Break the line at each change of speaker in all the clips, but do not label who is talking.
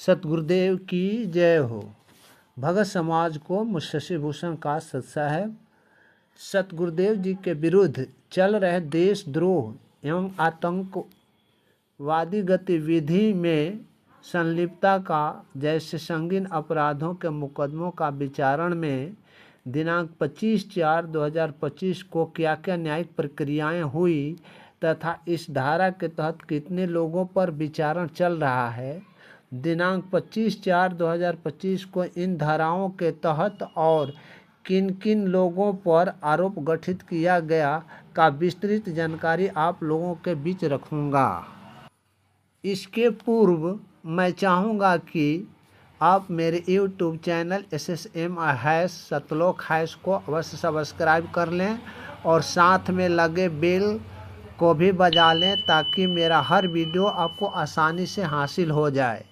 सतगुरुदेव की जय हो। भगत समाज को मुंशी भूषण का सत्सा है। सतगुरुदेव जी के विरुद्ध चल रहे देशद्रोह एवं आतंकवादी गतिविधि में संलिप्तता का जैसे संगीन अपराधों के मुकदमों का विचारण में दिनांक 25/4/2025 को क्या क्या न्यायिक प्रक्रियाएं हुई तथा इस धारा के तहत कितने लोगों पर विचारण चल रहा है। दिनांक 25/4/2025 को इन धाराओं के तहत और किन किन लोगों पर आरोप गठित किया गया का विस्तृत जानकारी आप लोगों के बीच रखूंगा। इसके पूर्व मैं चाहूँगा कि आप मेरे YouTube चैनल SSM_सतलोक- को अवश्य सब्सक्राइब कर लें और साथ में लगे बेल को भी बजा लें ताकि मेरा हर वीडियो आपको आसानी से हासिल हो जाए।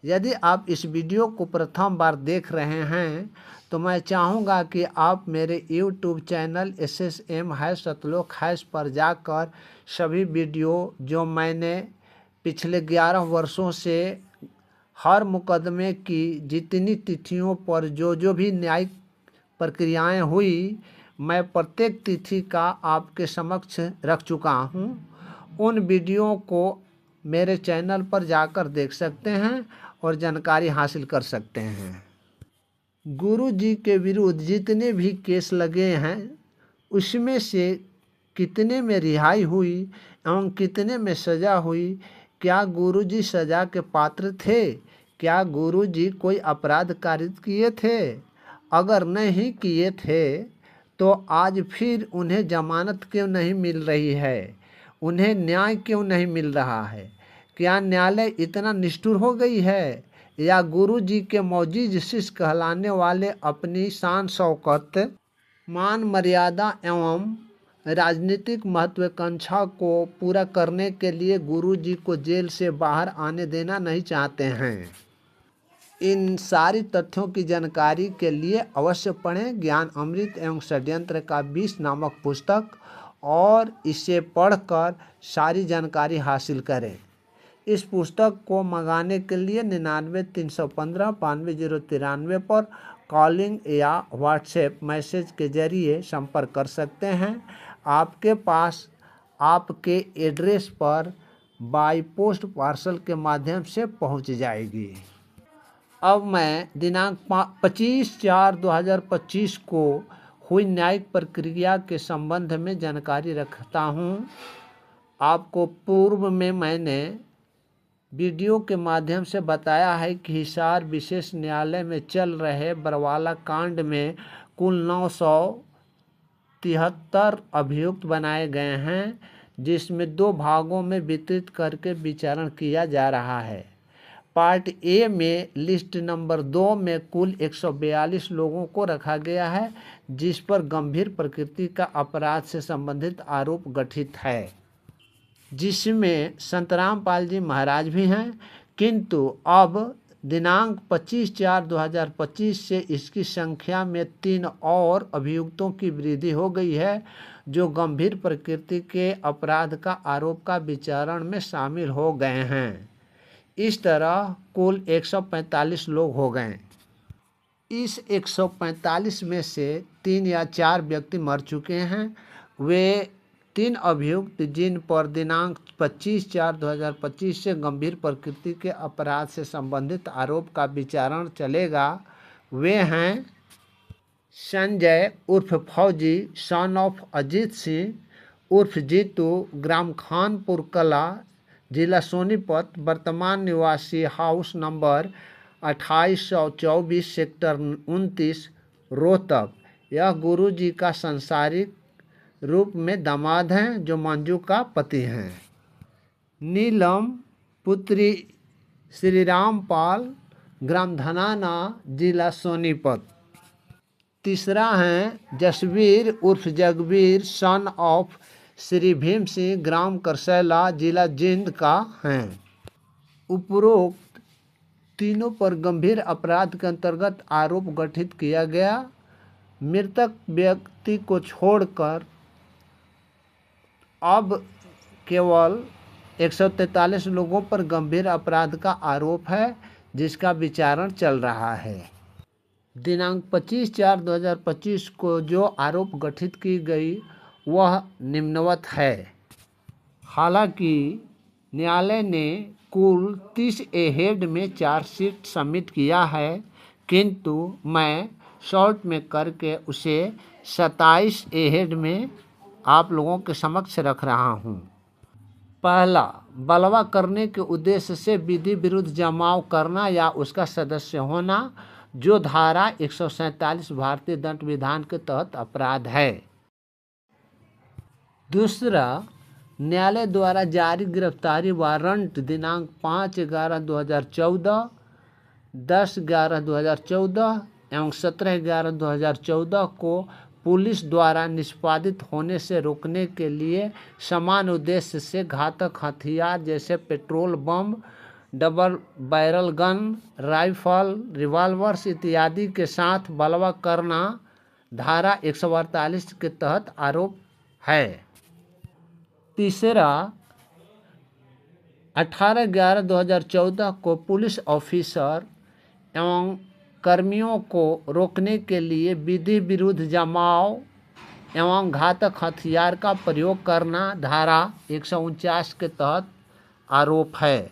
यदि आप इस वीडियो को प्रथम बार देख रहे हैं तो मैं चाहूँगा कि आप मेरे YouTube चैनल SSM_सतलोक- पर जाकर सभी वीडियो जो मैंने पिछले 11 वर्षों से हर मुकदमे की जितनी तिथियों पर जो भी न्यायिक प्रक्रियाएं हुई मैं प्रत्येक तिथि का आपके समक्ष रख चुका हूं। उन वीडियो को मेरे चैनल पर जाकर देख सकते हैं और जानकारी हासिल कर सकते हैं। गुरु जी के विरुद्ध जितने भी केस लगे हैं उसमें से कितने में रिहाई हुई एवं कितने में सज़ा हुई, क्या गुरु जी सज़ा के पात्र थे, क्या गुरु जी कोई अपराध कारित किए थे, अगर नहीं किए थे तो आज फिर उन्हें जमानत क्यों नहीं मिल रही है, उन्हें न्याय क्यों नहीं मिल रहा है, क्या न्यायालय इतना निष्ठुर हो गई है या गुरु जी के मौजिज शिष्य कहलाने वाले अपनी शान शौकत मान मर्यादा एवं राजनीतिक महत्वाकांक्षा को पूरा करने के लिए गुरु जी को जेल से बाहर आने देना नहीं चाहते हैं। इन सारी तथ्यों की जानकारी के लिए अवश्य पढ़ें ज्ञान अमृत एवं षड्यंत्र का 20 नामक पुस्तक और इसे पढ़कर सारी जानकारी हासिल करें। इस पुस्तक को मंगाने के लिए 99-315-92-093 पर कॉलिंग या व्हाट्सएप मैसेज के जरिए संपर्क कर सकते हैं। आपके पास आपके एड्रेस पर बाय पोस्ट पार्सल के माध्यम से पहुंच जाएगी। अब मैं दिनांक 25/4/2025 को हुई न्यायिक प्रक्रिया के संबंध में जानकारी रखता हूं। आपको पूर्व में मैंने वीडियो के माध्यम से बताया है कि हिसार विशेष न्यायालय में चल रहे बरवाला कांड में कुल 973 अभियुक्त बनाए गए हैं, जिसमें 2 भागों में वितरित करके विचारण किया जा रहा है। पार्ट ए में लिस्ट नंबर 2 में कुल 142 लोगों को रखा गया है जिस पर गंभीर प्रकृति का अपराध से संबंधित आरोप गठित है, जिसमें संतराम पाल जी महाराज भी हैं, किंतु अब दिनांक 25/4/2025 से इसकी संख्या में 3 और अभियुक्तों की वृद्धि हो गई है जो गंभीर प्रकृति के अपराध का आरोप का विचारण में शामिल हो गए हैं। इस तरह कुल 145 लोग हो गए। इस 145 में से 3 या 4 व्यक्ति मर चुके हैं। वे 3 अभियुक्त जिन पर दिनांक 25/4/2025 से गंभीर प्रकृति के अपराध से संबंधित आरोप का विचारण चलेगा वे हैं संजय उर्फ फौजी सन ऑफ अजीत सिंह उर्फ जीतू, ग्राम खानपुर कला, जिला सोनीपत, वर्तमान निवासी हाउस नंबर 2824 सेक्टर 29 रोहतक। यह गुरु जी का सांसारिक रूप में दामाद हैं जो मंजू का पति हैं। नीलम पुत्री श्री रामपाल, ग्राम धनाना, जिला सोनीपत। तीसरा है जसवीर उर्फ जगवीर सन ऑफ श्री भीम सिंह, ग्राम करसैला, जिला जिंद का हैं। उपरोक्त तीनों पर गंभीर अपराध के अंतर्गत आरोप गठित किया गया। मृतक व्यक्ति को छोड़कर अब केवल 143 लोगों पर गंभीर अपराध का आरोप है, जिसका विचारण चल रहा है। दिनांक 25/4/2025 को जो आरोप गठित की गई वह निम्नवत है। हालांकि न्यायालय ने कुल 30 ए हेड में चार्जशीट सबमिट किया है, किंतु मैं शॉर्ट में करके उसे 27 ए हेड में आप लोगों के समक्ष रख रहा हूँ। पहला, बलवा करने के उद्देश्य से विधि विरुद्ध जमाव करना या उसका सदस्य होना, जो धारा 147 भारतीय दंड विधान के तहत अपराध है। दूसरा, न्यायालय द्वारा जारी गिरफ्तारी वारंट दिनांक 5/11/2014, 10/11/2014 एवं 17/11/2014 को पुलिस द्वारा निष्पादित होने से रोकने के लिए समान उद्देश्य से घातक हथियार जैसे petrol bomb, double barrel gun, rifle, revolvers इत्यादि के साथ बलवा करना धारा 148 के तहत आरोप है। तीसरा, 18/11/2014 को पुलिस ऑफिसर एवं कर्मियों को रोकने के लिए विधि विरुद्ध जमाव एवं घातक हथियार का प्रयोग करना धारा 149 के तहत आरोप है।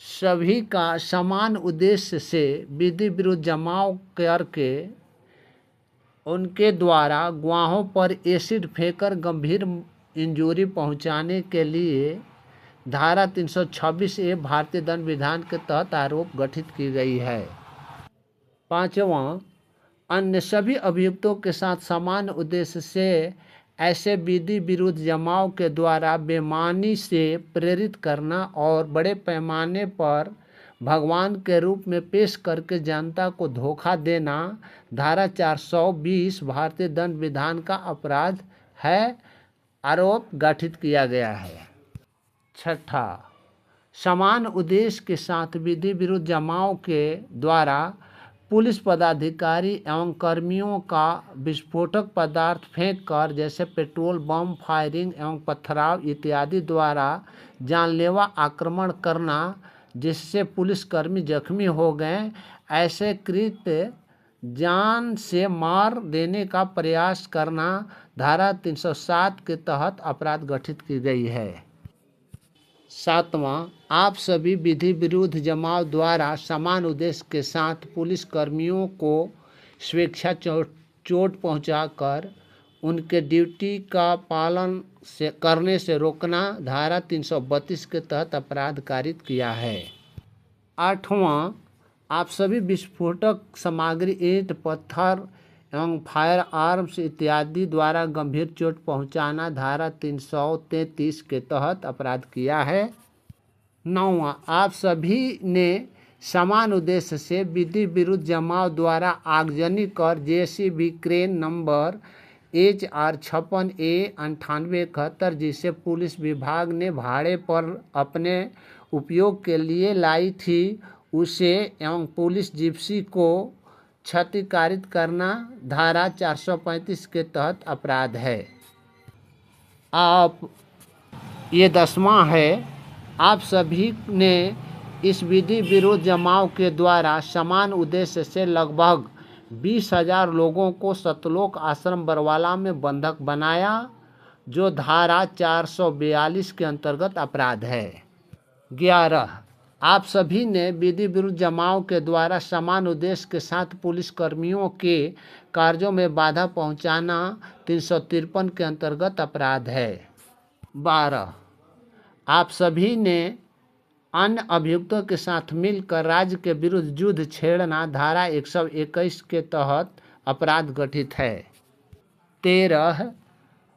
सभी का समान उद्देश्य से विधि विरुद्ध जमाव करके उनके द्वारा गवाहों पर एसिड फेंककर गंभीर इंजरी पहुंचाने के लिए धारा 326A भारतीय दंड विधान के तहत आरोप गठित की गई है। पांचवां, अन्य सभी अभियुक्तों के साथ समान उद्देश्य से ऐसे विधि विरुद्ध जमाव के द्वारा बेईमानी से प्रेरित करना और बड़े पैमाने पर भगवान के रूप में पेश करके जनता को धोखा देना धारा 420 भारतीय दंड विधान का अपराध है, आरोप गठित किया गया है। छठा, समान उद्देश्य के साथ विधि विरुद्ध जमाव के द्वारा पुलिस पदाधिकारी एवं कर्मियों का विस्फोटक पदार्थ फेंककर जैसे पेट्रोल बम, फायरिंग एवं पथराव इत्यादि द्वारा जानलेवा आक्रमण करना जिससे पुलिसकर्मी जख्मी हो गए, ऐसे कृत्य जान से मार देने का प्रयास करना धारा 307 के तहत अपराध गठित की गई है। सातवां, आप सभी विधि विरुद्ध जमाव द्वारा समान उद्देश्य के साथ पुलिस कर्मियों को स्वेच्छा चोट पहुंचाकर उनके ड्यूटी का पालन करने से रोकना धारा 332 के तहत अपराध कारित किया है। आठवां, आप सभी विस्फोटक सामग्री, ईंट, पत्थर एवं फायर आर्म्स इत्यादि द्वारा गंभीर चोट पहुंचाना धारा 333 के तहत अपराध किया है। नौवां, आप सभी ने समान उद्देश्य से विधि विरुद्ध जमाव द्वारा आगजनी कर JCB crane number HR 56A 9871 जिसे पुलिस विभाग ने भाड़े पर अपने उपयोग के लिए लाई थी उसे एवं पुलिस जिप्सी को क्षतिकारित करना धारा 435 के तहत अपराध है। ये 10वां है, आप सभी ने इस विधि विरुद्ध जमाव के द्वारा समान उद्देश्य से लगभग 20,000 लोगों को सतलोक आश्रम बरवाला में बंधक बनाया, जो धारा 442 के अंतर्गत अपराध है। 11, आप सभी ने विधि विरुद्ध जमाव के द्वारा समान उद्देश्य के साथ पुलिसकर्मियों के कार्यों में बाधा पहुंचाना 353 के अंतर्गत अपराध है। 12, आप सभी ने अन्य अभियुक्तों के साथ मिलकर राज्य के विरुद्ध युद्ध छेड़ना धारा 121 के तहत अपराध गठित है। 13,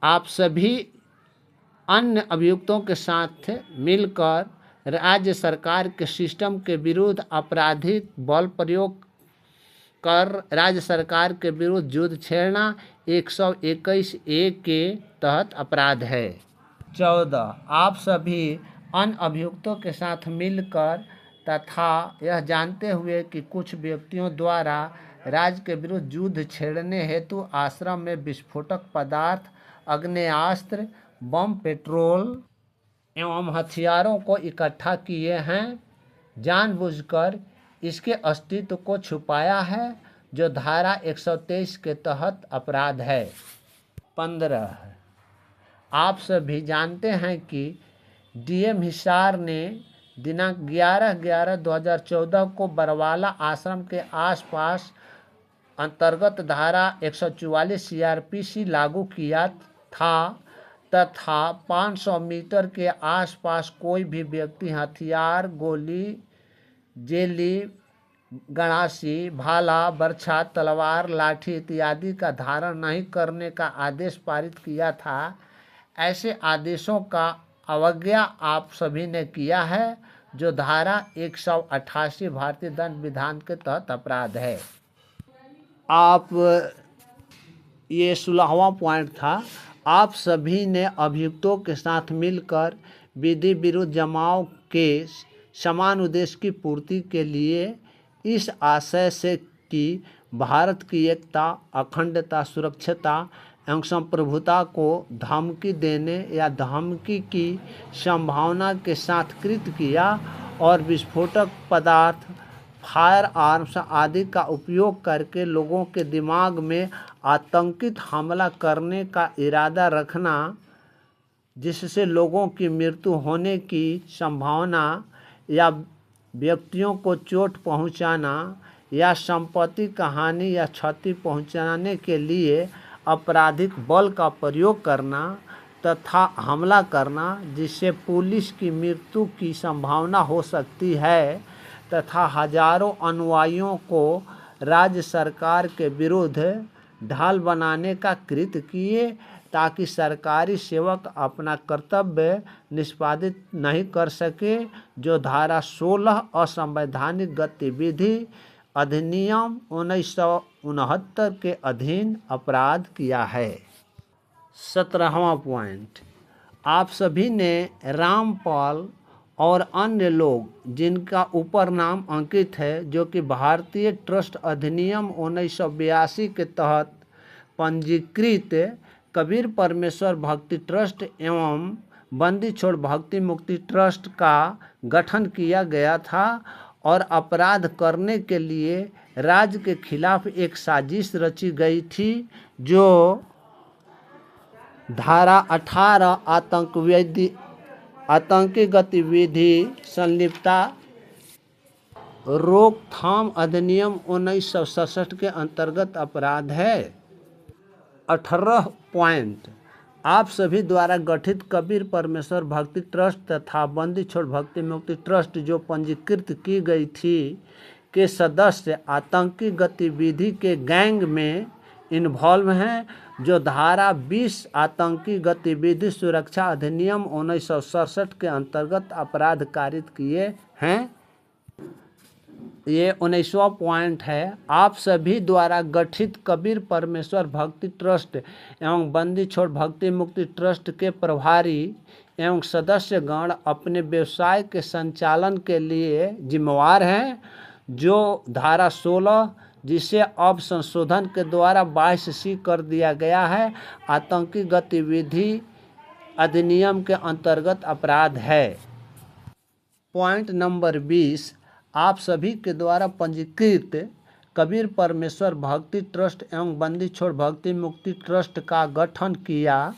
आप सभी अन्य अभियुक्तों के साथ मिलकर राज्य सरकार के सिस्टम के विरुद्ध आपराधिक बल प्रयोग कर राज्य सरकार के विरुद्ध युद्ध छेड़ना 121A के तहत अपराध है। 14, आप सभी अन्य अभियुक्तों के साथ मिलकर तथा यह जानते हुए कि कुछ व्यक्तियों द्वारा राज्य के विरुद्ध युद्ध छेड़ने हेतु आश्रम में विस्फोटक पदार्थ, आग्नेयास्त्र, बम, पेट्रोल एवं हथियारों को इकट्ठा किए हैं, जानबूझकर इसके अस्तित्व को छुपाया है, जो धारा 123 के तहत अपराध है। 15, आप सभी जानते हैं कि डीएम हिसार ने दिनांक 11/11/2014 को बरवाला आश्रम के आसपास अंतर्गत धारा 144 सीआरपीसी लागू किया था तथा 500 मीटर के आसपास कोई भी व्यक्ति हथियार, गोली, जेली, गणासी, भाला, बर्छा, तलवार, लाठी इत्यादि का धारण नहीं करने का आदेश पारित किया था। ऐसे आदेशों का अवज्ञा आप सभी ने किया है, जो धारा 188 भारतीय दंड विधान के तहत अपराध है। आप ये 16वां पॉइंट था। आप सभी ने अभियुक्तों के साथ मिलकर विधि विरुद्ध जमाव के समान उद्देश्य की पूर्ति के लिए इस आशय से कि भारत की एकता, अखंडता, सुरक्षिता एवं संप्रभुता को धमकी देने या धमकी की संभावना के साथ कृत किया और विस्फोटक पदार्थ, फायर आर्म्स आदि का उपयोग करके लोगों के दिमाग में आतंकित हमला करने का इरादा रखना, जिससे लोगों की मृत्यु होने की संभावना या व्यक्तियों को चोट पहुंचाना या संपत्ति का हानि या क्षति पहुंचाने के लिए आपराधिक बल का प्रयोग करना तथा हमला करना, जिससे पुलिस की मृत्यु की संभावना हो सकती है तथा हजारों अनुयायियों को राज्य सरकार के विरुद्ध ढाल बनाने का कृत्य किए, ताकि सरकारी सेवक अपना कर्तव्य निष्पादित नहीं कर सके, जो धारा 16 असंवैधानिक गतिविधि अधिनियम 1969 के अधीन अपराध किया है। 17वां पॉइंट, आप सभी ने रामपाल और अन्य लोग जिनका ऊपर नाम अंकित है, जो कि भारतीय ट्रस्ट अधिनियम 1982 के तहत पंजीकृत कबीर परमेश्वर भक्ति ट्रस्ट एवं बंदी छोड़ भक्ति मुक्ति ट्रस्ट का गठन किया गया था और अपराध करने के लिए राज्य के खिलाफ एक साजिश रची गई थी, जो धारा 18 आतंकी गतिविधि संलिप्तता रोकथाम अधिनियम 1967 के अंतर्गत अपराध है। 18 पॉइंट, आप सभी द्वारा गठित कबीर परमेश्वर भक्ति ट्रस्ट तथा बंदी छोड़ भक्ति मुक्ति ट्रस्ट जो पंजीकृत की गई थी के सदस्य आतंकी गतिविधि के गैंग में इन्वॉल्व हैं, जो धारा 20 आतंकी गतिविधि सुरक्षा अधिनियम 1967 के अंतर्गत अपराध कारित किए हैं। ये 19वां पॉइंट है। आप सभी द्वारा गठित कबीर परमेश्वर भक्ति ट्रस्ट एवं बंदी छोड़ भक्ति मुक्ति ट्रस्ट के प्रभारी एवं सदस्यगण अपने व्यवसाय के संचालन के लिए जिम्मेवार हैं, जो धारा 16, जिसे अब संशोधन के द्वारा 22C कर दिया गया है, आतंकी गतिविधि अधिनियम के अंतर्गत अपराध है। पॉइंट नंबर 20, आप सभी के द्वारा पंजीकृत कबीर परमेश्वर भक्ति ट्रस्ट एवं बंदी छोड़ भक्ति मुक्ति ट्रस्ट का गठन किया,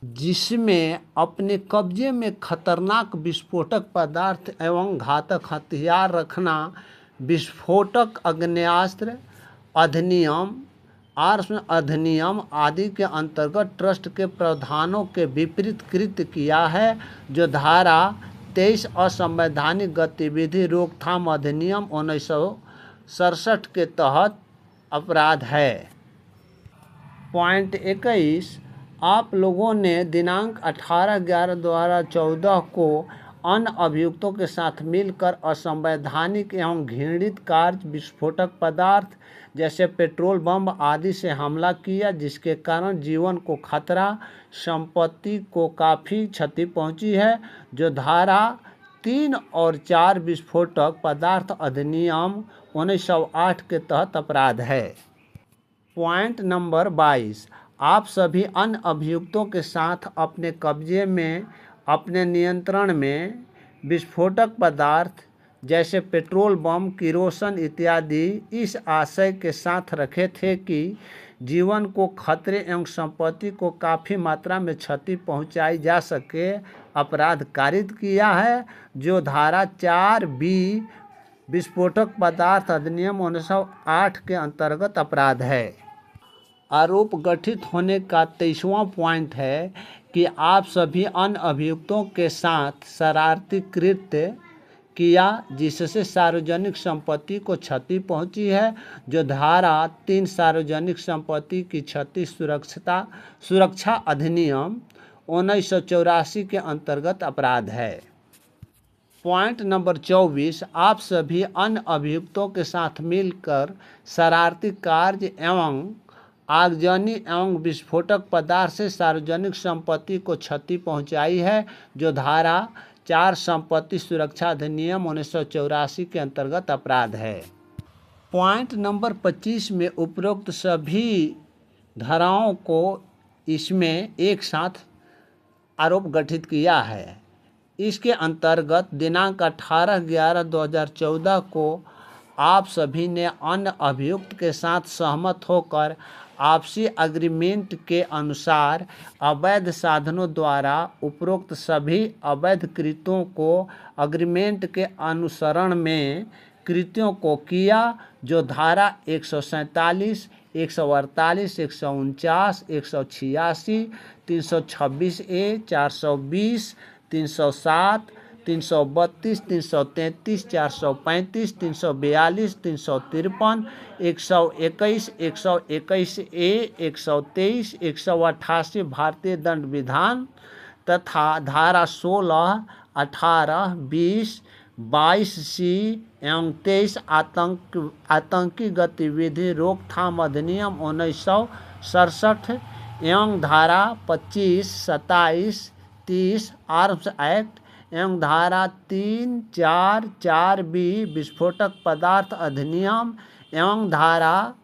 जिसमें अपने कब्जे में खतरनाक विस्फोटक पदार्थ एवं घातक हथियार रखना, विस्फोटक आग्नेयास्त्र अधिनियम, आर्म्स अधिनियम आदि के अंतर्गत ट्रस्ट के प्रावधानों के विपरीत कृत्य किया है, जो धारा 23 असंवैधानिक गतिविधि रोकथाम अधिनियम 1967 के तहत अपराध है। पॉइंट 21, आप लोगों ने दिनांक 18/11/2014 को अन्य अभियुक्तों के साथ मिलकर असंवैधानिक एवं घृणित कार्य विस्फोटक पदार्थ जैसे पेट्रोल बम आदि से हमला किया, जिसके कारण जीवन को खतरा, संपत्ति को काफ़ी क्षति पहुंची है, जो धारा 3 और 4 विस्फोटक पदार्थ अधिनियम 1908 के तहत अपराध है। पॉइंट नंबर 22, आप सभी अन्य अभियुक्तों के साथ अपने कब्जे में, अपने नियंत्रण में विस्फोटक पदार्थ जैसे पेट्रोल बम, किरोसिन इत्यादि इस आशय के साथ रखे थे कि जीवन को खतरे एवं संपत्ति को काफ़ी मात्रा में क्षति पहुंचाई जा सके, अपराध कारित किया है, जो धारा 4B विस्फोटक पदार्थ अधिनियम 1908 के अंतर्गत अपराध है। आरोप गठित होने का 23वां पॉइंट है कि आप सभी अन्य अभियुक्तों के साथ शरारती कृत्य किया जिससे सार्वजनिक संपत्ति को क्षति पहुंची है, जो धारा 3 सार्वजनिक संपत्ति की क्षति सुरक्षा अधिनियम 1984 के अंतर्गत अपराध है। पॉइंट नंबर 24, आप सभी अन्य अभियुक्तों के साथ मिलकर शरारती कार्य एवं आगजनी एवं विस्फोटक पदार्थ से सार्वजनिक संपत्ति को क्षति पहुंचाई है, जो धारा 4 संपत्ति सुरक्षा अधिनियम 1984 के अंतर्गत अपराध है। पॉइंट नंबर 25 में उपरोक्त सभी धाराओं को इसमें एक साथ आरोप गठित किया है। इसके अंतर्गत दिनांक 18/11/2014 को आप सभी ने अन्य अभियुक्त के साथ सहमत होकर आपसी एग्रीमेंट के अनुसार अवैध साधनों द्वारा उपरोक्त सभी अवैध कृत्यों को एग्रीमेंट के अनुसरण में कृत्यों को किया, जो धारा 147, 148, 149, 186, 326A, 420, 307, 332, 333, 435, 342, 353, 121, 121A, 123, 188 भारतीय दंड विधान तथा धारा 16, 18, 20, 22C एवं 23 आतंकी गतिविधि रोकथाम अधिनियम 1967 एवं धारा 25, 27, 30 आर्म्स एक्ट एवं धारा 3, 4, 4B विस्फोटक पदार्थ अधिनियम एवं धारा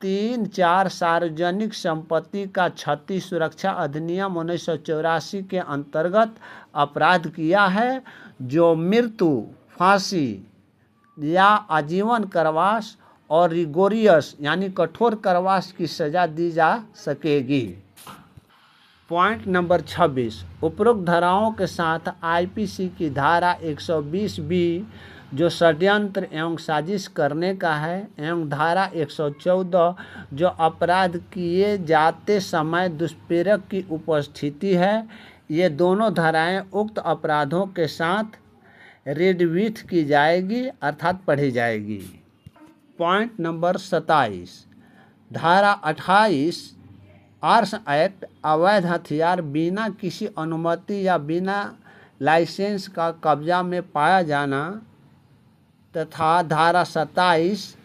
3, 4 सार्वजनिक संपत्ति का क्षति सुरक्षा अधिनियम 1984 के अंतर्गत अपराध किया है, जो मृत्यु, फांसी या आजीवन कारावास और रिगोरियस यानी कठोर कारावास की सजा दी जा सकेगी। पॉइंट नंबर 26, उपरोक्त धाराओं के साथ आईपीसी की धारा 120B जो षड्यंत्र एवं साजिश करने का है एवं धारा 114 जो अपराध किए जाते समय दुष्प्रेरक की उपस्थिति है, ये दोनों धाराएं उक्त अपराधों के साथ रेडविथ की जाएगी अर्थात पढ़ी जाएगी। पॉइंट नंबर 27, धारा 28 आर्म्स एक्ट अवैध हथियार बिना किसी अनुमति या बिना लाइसेंस का कब्जा में पाया जाना तथा धारा 27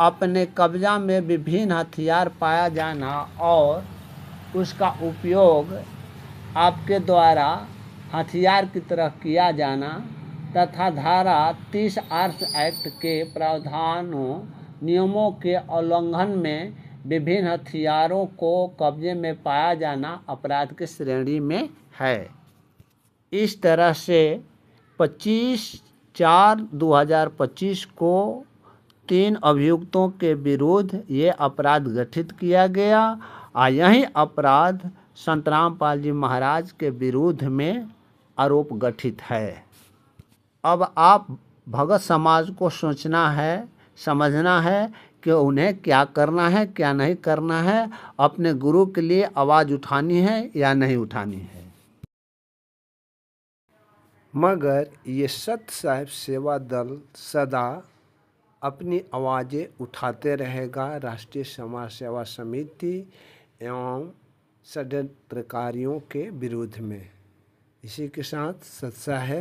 अपने कब्जा में विभिन्न हथियार पाया जाना और उसका उपयोग आपके द्वारा हथियार की तरह किया जाना तथा धारा 30 आर्म्स एक्ट के प्रावधानों नियमों के उल्लंघन में विभिन्न हथियारों को कब्जे में पाया जाना अपराध की श्रेणी में है। इस तरह से 25/4/2025 को 3 अभियुक्तों के विरुद्ध ये अपराध गठित किया गया और यही अपराध संत रामपाल जी महाराज के विरुद्ध में आरोप गठित है। अब आप भगत समाज को सोचना है, समझना है कि उन्हें क्या करना है, क्या नहीं करना है, अपने गुरु के लिए आवाज़ उठानी है या नहीं उठानी है। मगर ये सत साहिब सेवा दल सदा अपनी आवाज़ें उठाते रहेगा राष्ट्रीय समाज सेवा समिति एवं षड्यंत्रकारियों के विरुद्ध में। इसी के साथ सत साहिब